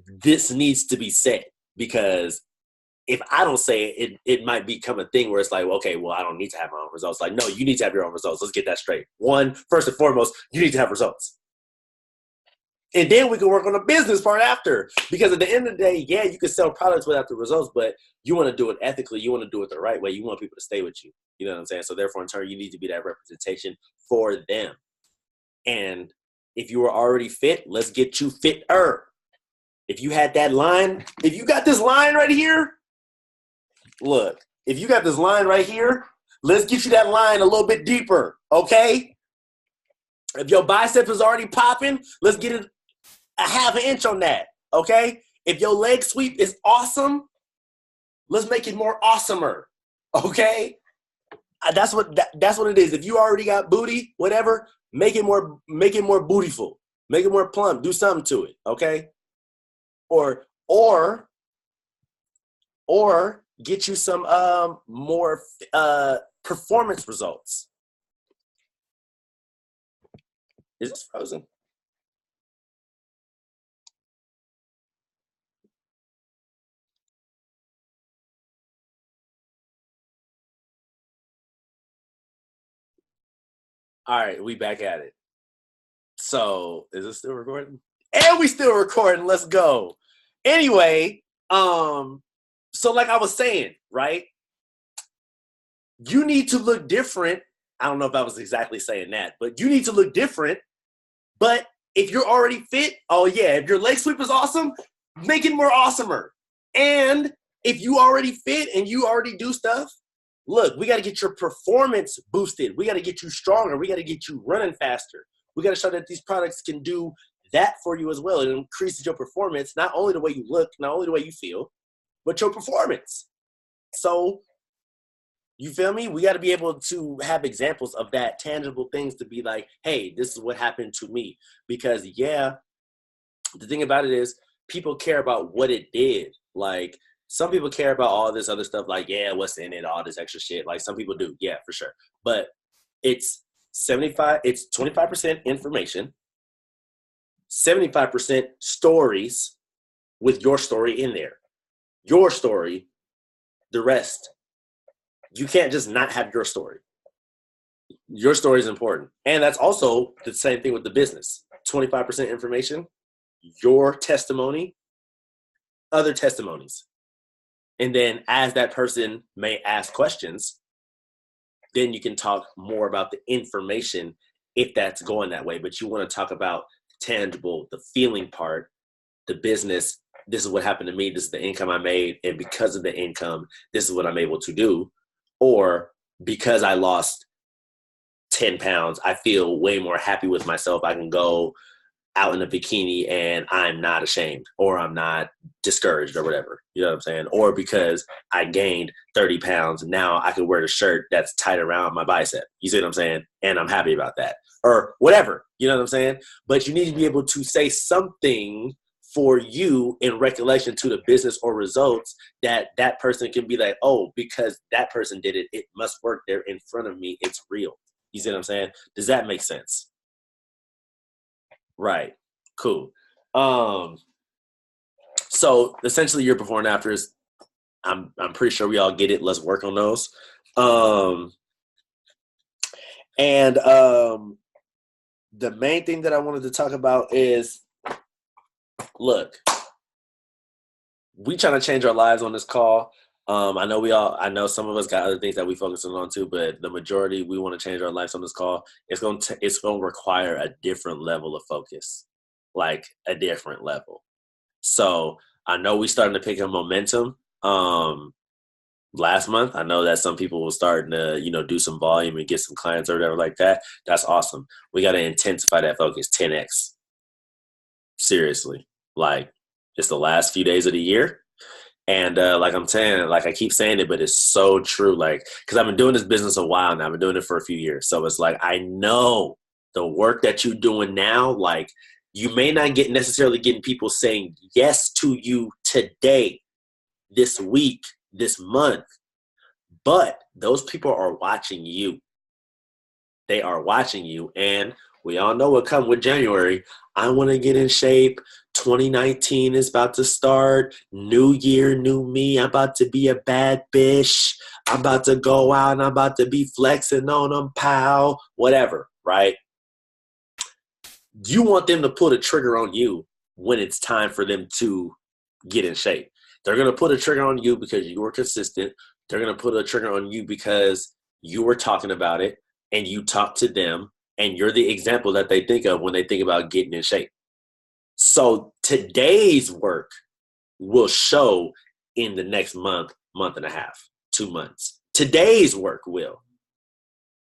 this needs to be said, because if I don't say it, it might become a thing where it's like, okay, well, I don't need to have my own results. Like, no, you need to have your own results. Let's get that straight. One, first and foremost, you need to have results. And then we can work on the business part after. Because at the end of the day, yeah, you can sell products without the results, but you want to do it ethically. You want to do it the right way. You want people to stay with you. You know what I'm saying? So therefore, in turn, you need to be that representation for them. And if you were already fit, let's get you fitter. If you had that line, if you got this line right here, look, if you got this line right here, let's get you that line a little bit deeper, okay? If your bicep is already popping, let's get it a half an inch on that, okay? If your leg sweep is awesome, let's make it more awesomer, okay? That's what it is. If you already got booty, whatever, make it more bootyful, make it more plump. Do something to it, okay? Or get you some more performance results. Is this frozen? All right, we back at it. So, is it still recording? And we still recording. Let's go. Anyway, so like I was saying, right? You need to look different. I don't know if I was exactly saying that, but you need to look different. But if you're already fit, oh yeah, if your leg sweep is awesome, make it more awesomer. And if you already fit and you already do stuff, look, we got to get your performance boosted. We got to get you stronger. We got to get you running faster. We got to show that these products can do that for you as well. It increases your performance, not only the way you look, not only the way you feel, but your performance. So, you feel me? We got to be able to have examples of that, tangible things to be like, hey, this is what happened to me. Because, yeah, the thing about it is people care about what it did. Like, some people care about all this other stuff, like, yeah, what's in it, all this extra shit. Like, some people do, yeah, for sure. But it's 25% information, 75% stories with your story in there. Your story, the rest. You can't just not have your story. Your story is important. And that's also the same thing with the business. 25% information, your testimony, other testimonies. And then as that person may ask questions, then you can talk more about the information if that's going that way. But you want to talk about tangible, the feeling part, the business. This is what happened to me. This is the income I made. And because of the income, this is what I'm able to do. Or because I lost 10 pounds, I feel way more happy with myself. I can go out in a bikini and I'm not ashamed, or I'm not discouraged, or whatever. You know what I'm saying? Or because I gained 30 pounds, now I can wear the shirt that's tight around my bicep. You see what I'm saying? And I'm happy about that. Or whatever. You know what I'm saying? But you need to be able to say something for you in recollection to the business or results that that person can be like, oh, because that person did it, it must work there in front of me. It's real. You see what I'm saying? Does that make sense? Right. Cool. So essentially your before and afters, I'm pretty sure we all get it. Let's work on those. The main thing that I wanted to talk about is, look, we trying to change our lives on this call. I know some of us got other things that we focusing on too, but the majority, we want to change our lives on this call. It's going to require a different level of focus, like a different level. So I know we starting to pick up momentum. Last month, I know that some people were starting to, do some volume and get some clients or whatever like that. That's awesome. We got to intensify that focus 10x. Seriously. Like, it's the last few days of the year. And like I'm saying, like I keep saying it, but it's so true. Like, because I've been doing this business a while now. I've been doing it for a few years. So it's like, I know the work that you're doing now, like, you may not get necessarily getting people saying yes to you today, this week, this month, but those people are watching you. They are watching you. And we all know what comes with January. I want to get in shape. 2019 is about to start. New year, new me. I'm about to be a bad bitch. I'm about to go out and I'm about to be flexing on them, pal. Whatever, right? You want them to put a trigger on you when it's time for them to get in shape. They're going to put a trigger on you because you were consistent. They're going to put a trigger on you because you were talking about it and you talked to them and you're the example that they think of when they think about getting in shape. So today's work will show in the next month, month and a half, 2 months. Today's work will.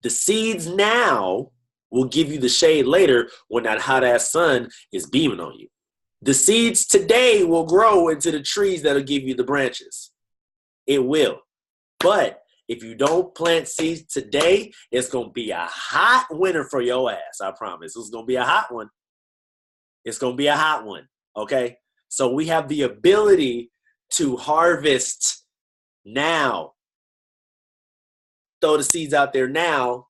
The seeds now will give you the shade later when that hot ass sun is beaming on you. The seeds today will grow into the trees that'll give you the branches. It will. But if you don't plant seeds today, it's going to be a hot winter for your ass. I promise. It's going to be a hot one. It's going to be a hot one. Okay? So we have the ability to harvest now. Throw the seeds out there now.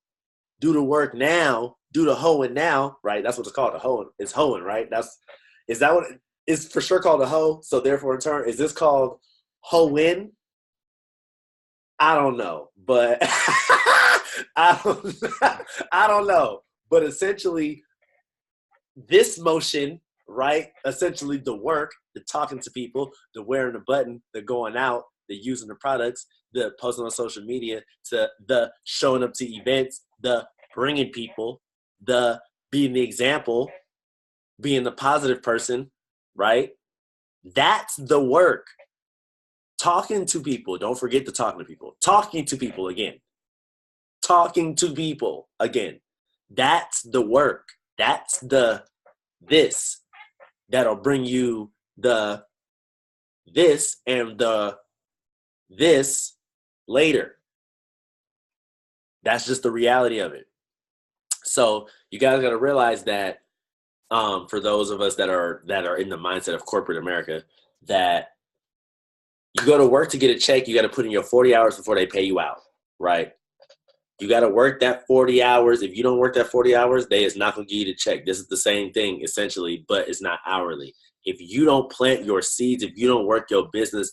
Do the work now. Do the hoeing now. Right? That's what it's called. The hoeing. It's hoeing, right? Is that what it's for sure called a hoe? So therefore, in turn, is this called hoeing? I don't know, but I don't know. But essentially, this motion, right? Essentially, the work, the talking to people, the wearing the button, the going out, the using the products, the posting on social media, to the showing up to events, the bringing people, the being the example, being the positive person, right? That's the work. Talking to people. Don't forget to talking to people. Talking to people again. Talking to people again. That's the work. That's the this that'll bring you the this and the this later. That's just the reality of it. So you guys got to realize that for those of us that are in the mindset of corporate America, that you go to work to get a check, you got to put in your 40 hours before they pay you out, right? You got to work that 40 hours. If you don't work that 40 hours, they is not going to give you the check. This is the same thing, essentially, but it's not hourly. If you don't plant your seeds, if you don't work your business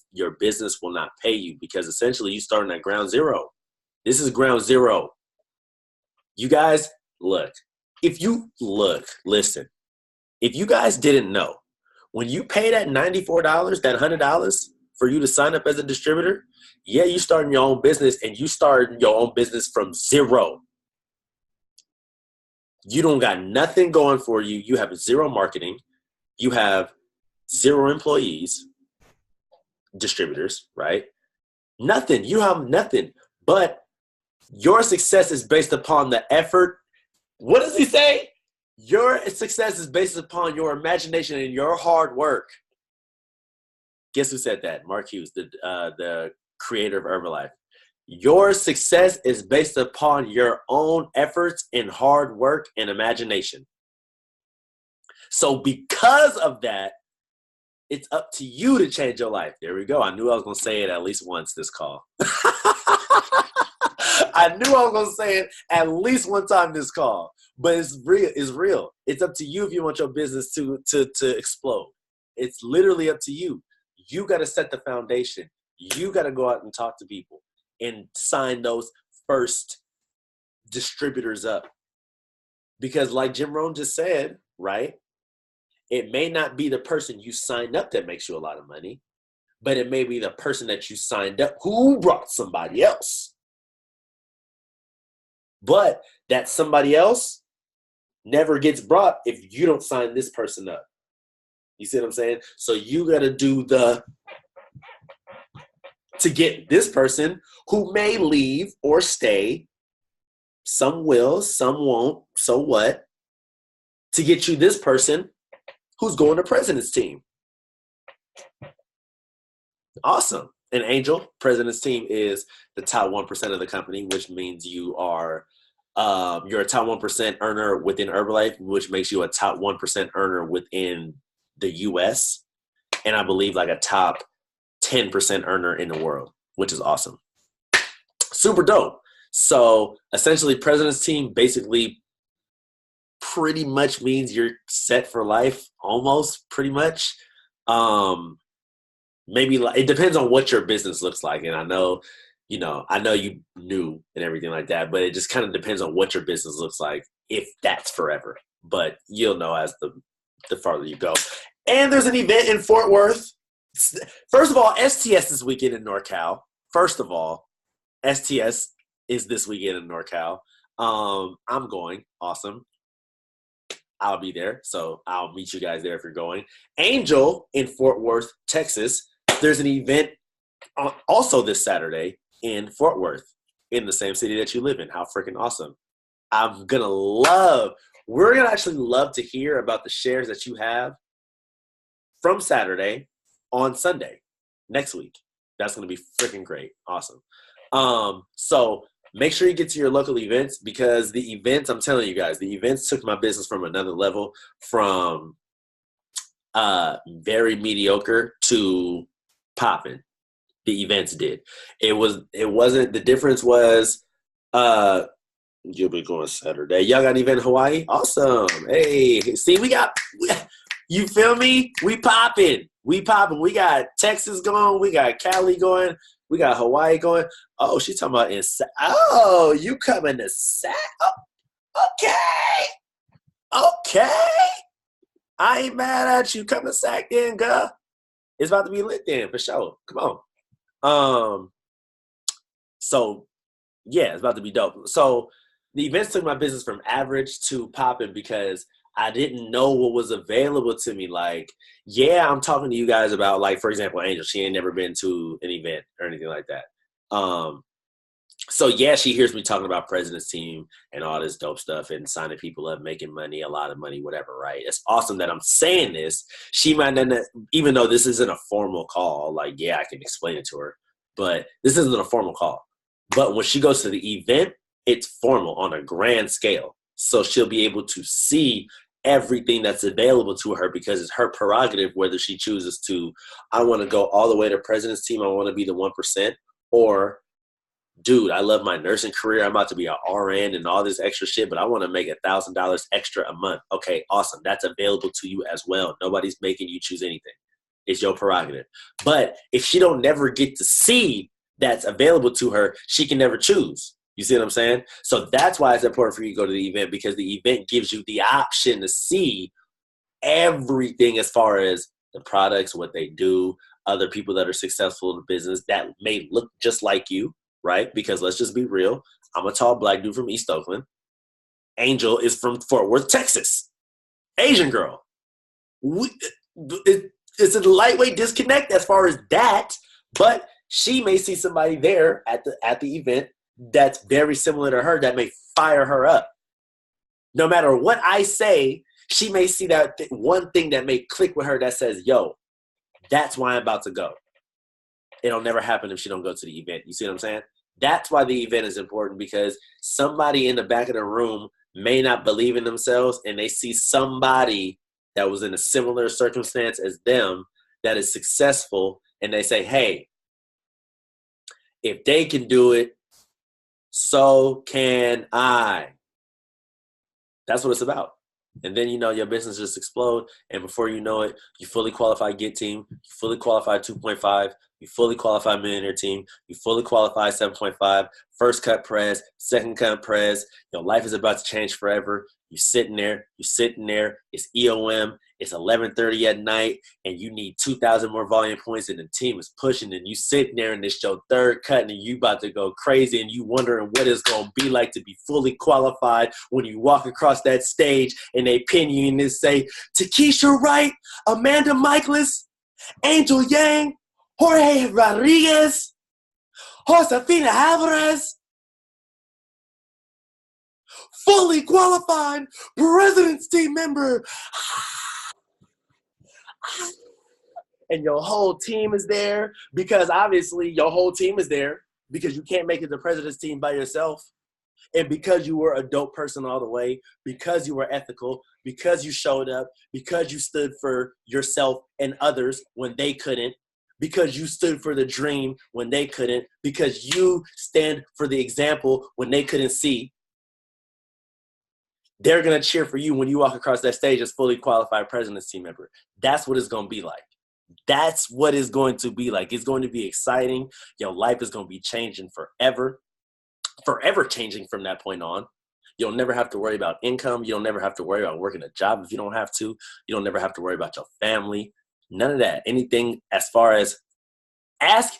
will not pay you, because essentially you starting at ground zero. This is ground zero. You guys, listen. If you guys didn't know, When you pay that $94, that $100 for you to sign up as a distributor, yeah, you starting your own business and you starting your own business from zero. You don't got nothing going for you. You have zero marketing. You have zero employees, distributors, right? Nothing. You have nothing. But your success is based upon the effort. What does he say? Your success is based upon your imagination and your hard work. Guess who said that? Mark Hughes, the creator of Herbalife. Your success is based upon your own efforts and hard work and imagination. So because of that, it's up to you to change your life. There we go. I knew I was going to say it at least once this call. I knew I was going to say it at least one time this call. But it's real. It's real. It's up to you if you want your business to explode. It's literally up to you. You got to set the foundation. You got to go out and talk to people and sign those first distributors up. Because like Jim Rohn just said, right? It may not be the person you signed up that makes you a lot of money, but it may be the person that you signed up who brought somebody else. But that somebody else never gets brought if you don't sign this person up. You see what I'm saying? So you got to do to get this person who may leave or stay. Some will, some won't. So what? To get you this person who's going to president's team. Awesome. And Angel, president's team is the top 1% of the company, which means you are you're a top 1% earner within Herbalife, which makes you a top 1% earner within the U.S. and I believe like a top 10% earner in the world, which is awesome. Super dope. So essentially, president's team basically pretty much means you're set for life, almost pretty much. Maybe it depends on what your business looks like, and I know you new and everything like that, but it just kind of depends on what your business looks like, if that's forever. But you'll know as the farther you go. And there's an event in Fort Worth. First of all, STS this weekend in NorCal. First of all, STS is this weekend in NorCal. I'm going. Awesome. I'll be there, so I'll meet you guys there if you're going. Angel in Fort Worth, Texas. There's an event also this Saturday in Fort Worth, in the same city that you live in. How freaking awesome. We're going to actually love to hear about the shares that you have from Saturday on Sunday next week. That's going to be freaking great. Awesome. So make sure you get to your local events, because the events, I'm telling you guys, the events took my business from another level, from very mediocre to popping. The events did. The difference was you'll be going Saturday. Y'all got an event in Hawaii? Awesome. Hey, see, you feel me? We popping. We got Texas going. We got Cali going. We got Hawaii going. Oh, she's talking about you coming to Sac? Oh, okay. I ain't mad at you. Come to Sac then, girl. It's about to be lit then, for sure. Come on. So yeah, it's about to be dope. So the events took my business from average to popping because I didn't know what was available to me. Like, yeah, I'm talking to you guys about, like, for example, Angel, she ain't never been to an event or anything like that. So yeah, she hears me talking about president's team and all this dope stuff and signing people up, making money, a lot of money, whatever, right? It's awesome that I'm saying this. She might not, even though this isn't a formal call, like, yeah, I can explain it to her, but this isn't a formal call. But when she goes to the event, it's formal on a grand scale. So she'll be able to see everything that's available to her, because it's her prerogative whether she chooses to, I want to go all the way to president's team, I want to be the 1%, or dude, I love my nursing career, I'm about to be an RN and all this extra shit, but I want to make $1,000 extra a month. Okay, awesome. That's available to you as well. Nobody's making you choose anything. It's your prerogative. But if she don't never get to see that's available to her, she can never choose. You see what I'm saying? So that's why it's important for you to go to the event, because the event gives you the option to see everything as far as the products, what they do, other people that are successful in the business that may look just like you, right? Because let's just be real. I'm a tall black dude from East Oakland. Angel is from Fort Worth, Texas. Asian girl. It's a lightweight disconnect as far as that, but she may see somebody there at the event that's very similar to her that may fire her up. No matter what I say, she may see that one thing that may click with her that says, yo, that's why I'm about to go. It'll never happen if she don't go to the event. You see what I'm saying? That's why the event is important, because somebody in the back of the room may not believe in themselves, and they see somebody that was in a similar circumstance as them that is successful, and they say, hey, if they can do it, so can I. That's what it's about. And then, your business just explode. And before you know it, you fully qualified Get Team, you fully qualified 2.5, you fully qualified Millionaire Team, you fully qualified 7.5, first cut press, second cut press. Your life is about to change forever. You're sitting there, it's EOM, it's 11:30 at night, and you need 2,000 more volume points, and the team is pushing, and you sitting there, and it's your third cut, and you about to go crazy, and you wondering what it's going to be like to be fully qualified when you walk across that stage, and they pin you, and they say, Takesha Wright, Amanda Michaelis, Angel Yang, Jorge Rodriguez, Josefina Alvarez, fully qualified President's Team member. And your whole team is there, because obviously your whole team is there because you can't make it the President's Team by yourself. And because you were a dope person all the way, because you were ethical, because you showed up, because you stood for yourself and others when they couldn't, because you stood for the dream when they couldn't, because you stand for the example when they couldn't see. They're going to cheer for you when you walk across that stage as fully qualified President's Team member. That's what it's going to be like. That's what it's going to be like. It's going to be exciting. Your life is going to be changing forever changing from that point on. You'll never have to worry about income. You'll never have to worry about working a job if you don't have to. You'll never have to worry about your family. None of that. Anything as far as ask,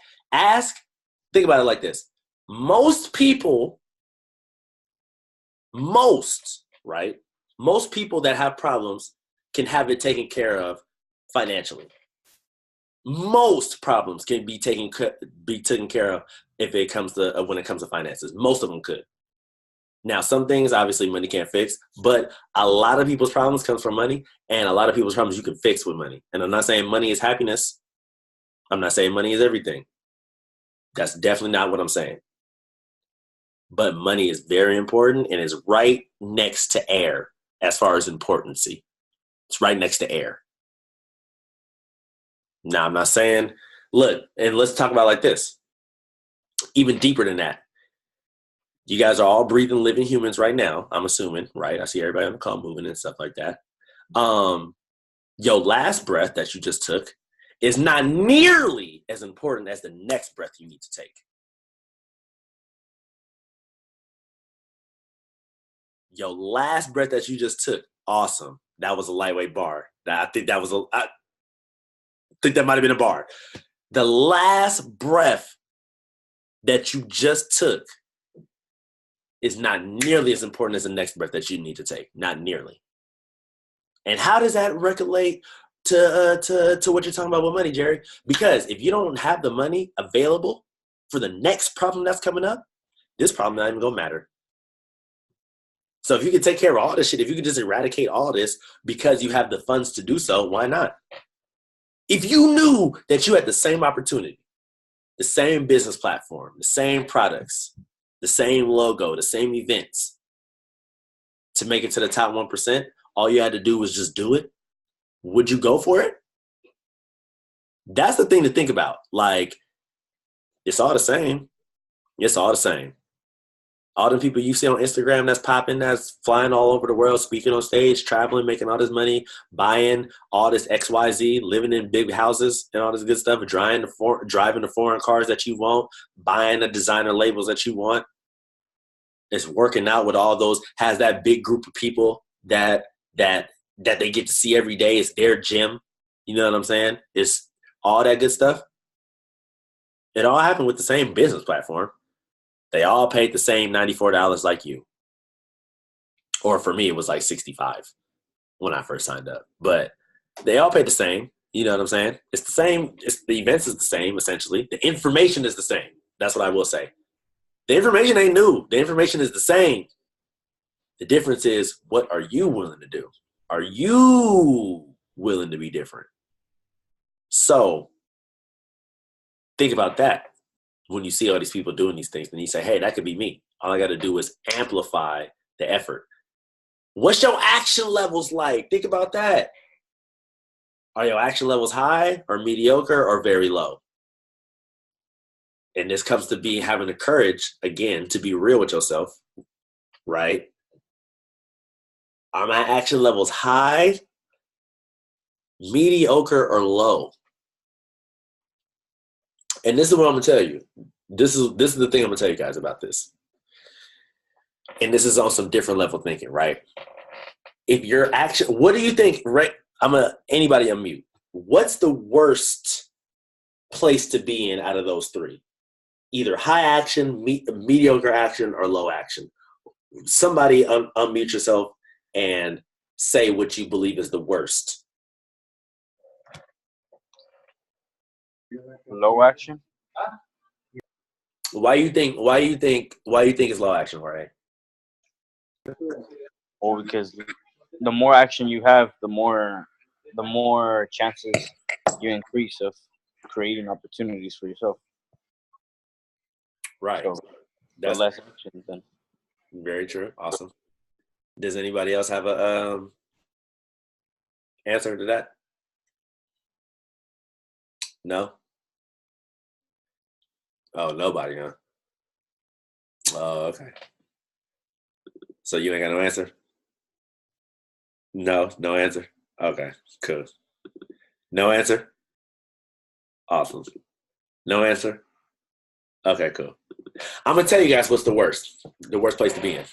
think about it like this. Most people that have problems can have it taken care of financially. Most problems can be taken care of when it comes to finances. Most of them could. Now, some things obviously money can't fix, but a lot of people's problems comes from money, and a lot of people's problems you can fix with money. And I'm not saying money is happiness. I'm not saying money is everything. That's definitely not what I'm saying. But money is very important, and is right next to air as far as importancy. It's right next to air. Now, I'm not saying, look, and let's talk about it like this. Even deeper than that. You guys are all breathing, living humans right now, I'm assuming, right? I see everybody on the call moving and stuff like that. Your last breath that you just took is not nearly as important as the next breath you need to take. Your last breath that you just took, awesome. That was a lightweight bar. I think that might have been a bar. The last breath that you just took is not nearly as important as the next breath that you need to take. Not nearly. And how does that relate to what you're talking about with money, Jerry? Because if you don't have the money available for the next problem that's coming up, this problem not even gonna matter. So if you can take care of all this shit, if you can just eradicate all this because you have the funds to do so, why not? If you knew that you had the same opportunity, the same business platform, the same products, the same logo, the same events to make it to the top 1%, all you had to do was just do it, would you go for it? That's the thing to think about. Like, it's all the same. It's all the same. All the people you see on Instagram that's popping, that's flying all over the world, speaking on stage, traveling, making all this money, buying all this XYZ, living in big houses and all this good stuff, driving the foreign cars that you want, buying the designer labels that you want. It's working out with all those, has that big group of people that they get to see every day. It's their gym. You know what I'm saying? It's all that good stuff. It all happened with the same business platform. They all paid the same $94 like you. Or for me, it was like $65 when I first signed up. But they all paid the same. You know what I'm saying? It's the same. The events is the same, essentially. The information is the same. That's what I will say. The information ain't new. The information is the same. The difference is, what are you willing to do? Are you willing to be different? So think about that. When you see all these people doing these things, and you say, hey, that could be me. All I got to do is amplify the effort. What's your action levels like? Think about that. Are your action levels high or mediocre or very low? And this comes to be having the courage, again, to be real with yourself, right? Are my action levels high, mediocre, or low? And this is what I'm going to tell you. This is the thing I'm going to tell you guys about this. And this is on some different level thinking, right? If your action, what do you think, right? Anybody unmute. What's the worst place to be in out of those three? Either high action, mediocre action, or low action. Somebody unmute yourself and say what you believe is the worst. Low action. Why you think it's low action, Jorge? Well, because the more action you have, the more chances you increase of creating opportunities for yourself. Right. So That's less action then. Very true. Awesome. Does anybody else have a answer to that? No? Oh, nobody, huh? Oh, okay. So you ain't got no answer? No answer? Okay, cool. No answer? Awesome. No answer? Okay, cool. I'm going to tell you guys what's the worst place to be in.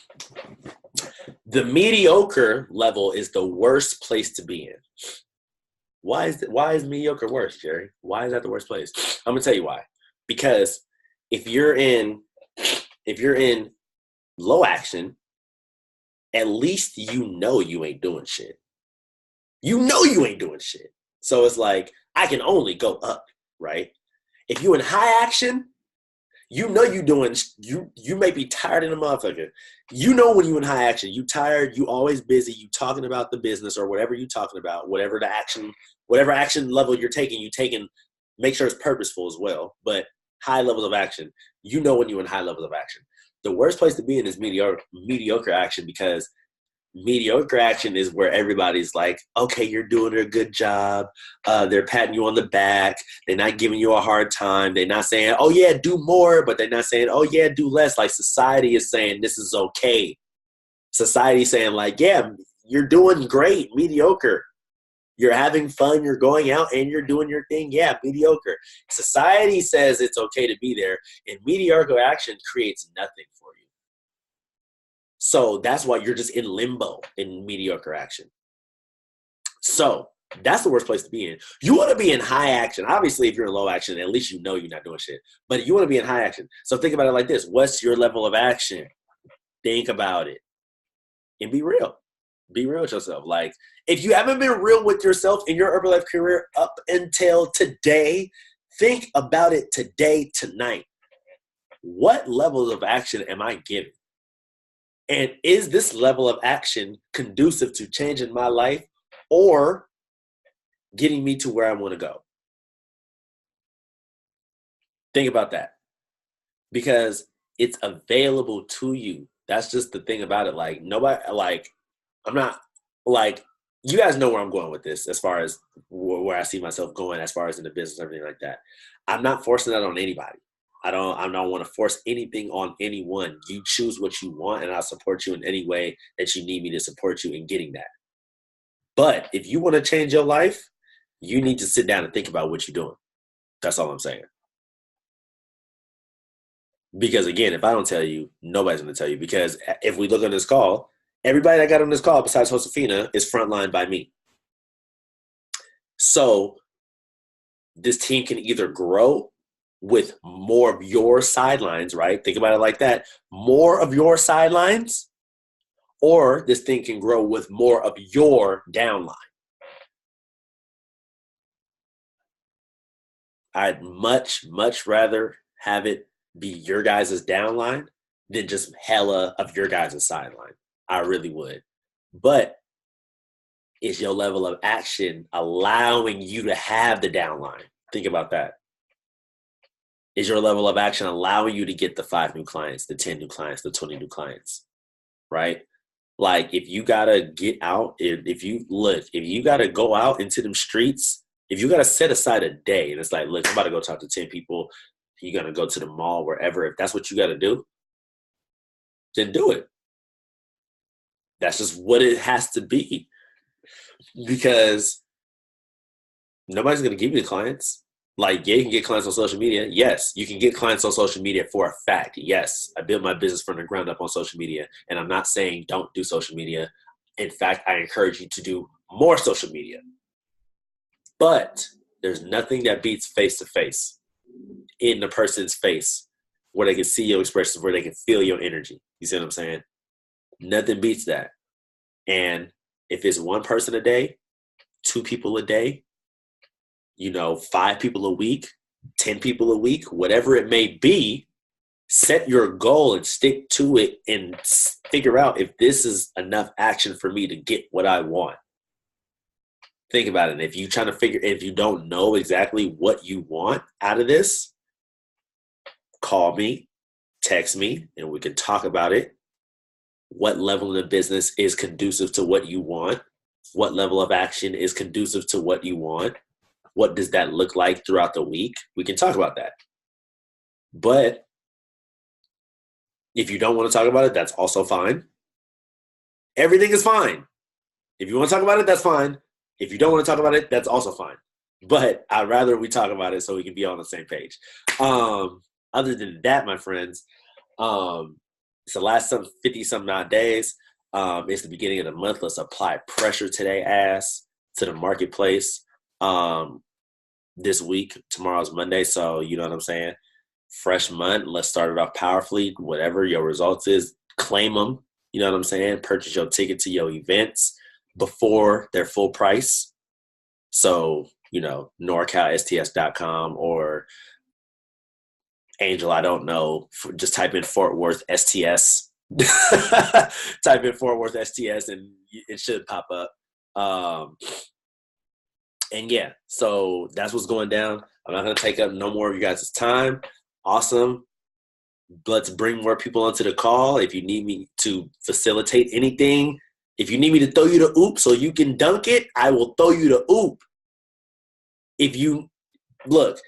The mediocre level is the worst place to be in. Why is mediocre worse, Jerry? Why is that the worst place? I'm going to tell you why. Because if you're in low action, at least you know you ain't doing shit. You know you ain't doing shit. So it's like, I can only go up, right? If you in high action, you know you doing, you may be tired in a motherfucker. You know when you in high action, you tired, you always busy, you talking about the business or whatever you talking about, whatever action level you're taking, make sure it's purposeful as well. But high levels of action, you know when you're in high levels of action. The worst place to be in is mediocre action, because mediocre action is where everybody's like, okay, you're doing a good job. They're patting you on the back. They're not giving you a hard time. They're not saying, oh yeah, do more, but they're not saying, oh yeah, do less. Like society is saying, this is okay. Society's saying like, yeah, you're doing great, mediocre. You're having fun, you're going out and you're doing your thing. Yeah, mediocre. Society says it's okay to be there, and mediocre action creates nothing for you. So that's why you're just in limbo in mediocre action. So that's the worst place to be in. You want to be in high action. Obviously, if you're in low action, at least you know you're not doing shit. But you want to be in high action. So think about it like this. What's your level of action? Think about it. And be real. Be real with yourself. Like, if you haven't been real with yourself in your Herbalife career up until today, think about it today, tonight. What levels of action am I giving? And is this level of action conducive to changing my life or getting me to where I want to go? Think about that. Because it's available to you. That's just the thing about it. Like, nobody, like, I'm not, like, you guys know where I'm going with this as far as where I see myself going as far as in the business, everything like that. I'm not forcing that on anybody. I don't want to force anything on anyone. You choose what you want, and I'll support you in any way that you need me to support you in getting that. But if you want to change your life, you need to sit down and think about what you're doing. That's all I'm saying. Because again, if I don't tell you, nobody's going to tell you. Because if we look on this call, everybody that got on this call besides Josefina is frontlined by me. So this team can either grow with more of your sidelines, right? Think about it like that. More of your sidelines, or this thing can grow with more of your downline. I'd much, much rather have it be your guys' downline than just hella of your guys' sideline. I really would. But is your level of action allowing you to have the downline? Think about that. Is your level of action allowing you to get the 5 new clients, the 10 new clients, the 20 new clients, right? Like if you got to get out, if you got to go out into them streets, if you got to set aside a day and it's like, look, I'm about to go talk to 10 people. You're going to go to the mall, wherever. If that's what you got to do, then do it. That's just what it has to be. Because nobody's going to give you the clients. Like, yeah, you can get clients on social media. Yes, you can get clients on social media for a fact. Yes, I built my business from the ground up on social media. And I'm not saying don't do social media. In fact, I encourage you to do more social media. But there's nothing that beats face-to-face in the person's face where they can see your expressions, where they can feel your energy. You see what I'm saying? Nothing beats that. And if it's one person a day, 2 people a day, 5 people a week, 10 people a week, whatever it may be, set your goal and stick to it and figure out if this is enough action for me to get what I want. Think about it. If you don't know exactly what you want out of this, call me, text me, and we can talk about it. What level of the business is conducive to what you want? What level of action is conducive to what you want? What does that look like throughout the week? We can talk about that. But if you don't want to talk about it, that's also fine. Everything is fine. If you want to talk about it, that's fine. If you don't want to talk about it, that's also fine. But I'd rather we talk about it so we can be on the same page. Other than that, my friends, it's the last 50-some odd days. It's the beginning of the month. Let's apply pressure today, to the marketplace. This week, tomorrow's Monday, so you know what I'm saying? Fresh month. Let's start it off powerfully. Whatever your results is, claim them. You know what I'm saying? Purchase your ticket to your events before their full price. So, NorCalSTS.com or Angel, I don't know. Just type in Fort Worth STS. Type in Fort Worth STS and it should pop up. And yeah, so that's what's going down. I'm not going to take up no more of you guys' time. Awesome. Let's bring more people onto the call. If you need me to facilitate anything, if you need me to throw you the oop so you can dunk it, I will throw you the oop. If you look,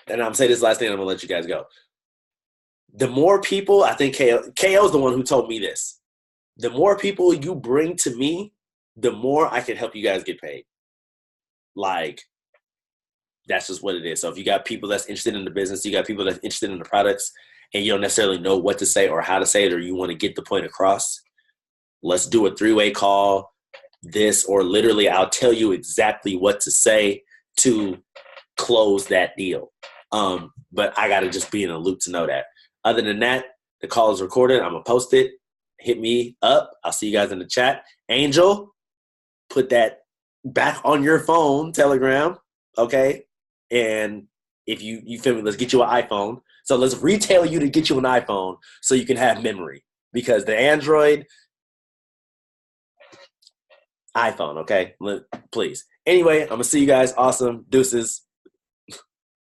and I'm saying this last thing, I'm going to let you guys go. The more people, I think KO is the one who told me this. The more people you bring to me, the more I can help you guys get paid. Like, that's just what it is. So if you got people that's interested in the business, you got people that's interested in the products, and you don't necessarily know what to say or how to say it, or you want to get the point across, let's do a 3-way call. Or literally I'll tell you exactly what to say to close that deal. But I got to just be in a loop to know that. Other than that, the call is recorded. I'm going to post it. Hit me up. I'll see you guys in the chat. Angel, put that back on your phone, Telegram, okay? And if you feel me, let's get you an iPhone. So let's retail you to get you an iPhone so you can have memory. Because the Android, iPhone, okay? Please. Anyway, I'm going to see you guys. Awesome. Deuces.